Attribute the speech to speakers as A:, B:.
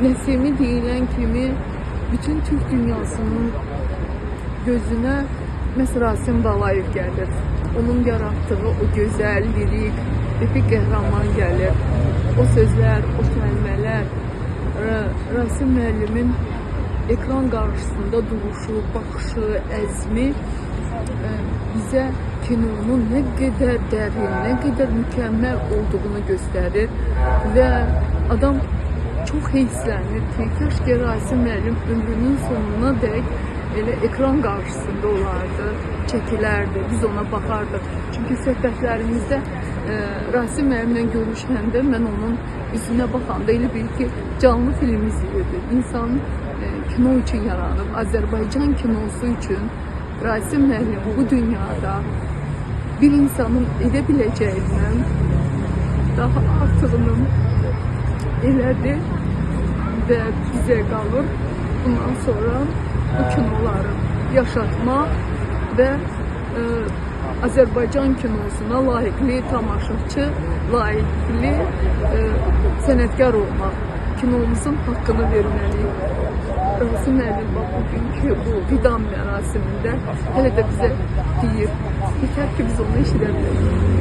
A: Nesimi deyilən kimi bütün Türk dünyasının gözünə məhz Rasim Balayev gəlir. Onun yarattığı o gözəl, lirik, epik qəhrəman gəlir. O sözlər, o kəlmələr, Rasim müəllimin ekran qarşısında duruşu, baxışı, əzmi bizə kinonun nə qədər dərin, nə qədər mükəmməl olduğunu göstərir və adam çox heyslənir ki, keşke Rasim müəllim ömrünün sonuna dək elə ekran qarşısında olardı, çəkilərdi, biz ona baxardıq. Çünki söhbətlərimizdə Rasim müəllimlə görüşəndə mən onun üzünə baxanda elə bil ki, canlı film izləyirdi. İnsan kino üçün yaranıb, Azərbaycan kinosu üçün Rasim müəllim bu dünyada bir insanın edə biləcəyindən daha artığını elədi və bizə qalır bundan sonra bu kinoları yaşatmaq və Azərbaycan kinosuna layiqli tamaşaçı, layiqli sənətkar olmaq, kinomuzun haqqını verməliyik. Rasim müəllim bugünkü bu vida mərasimində hələ də bizə deyir, yetər ki biz onu eşidə bilərik.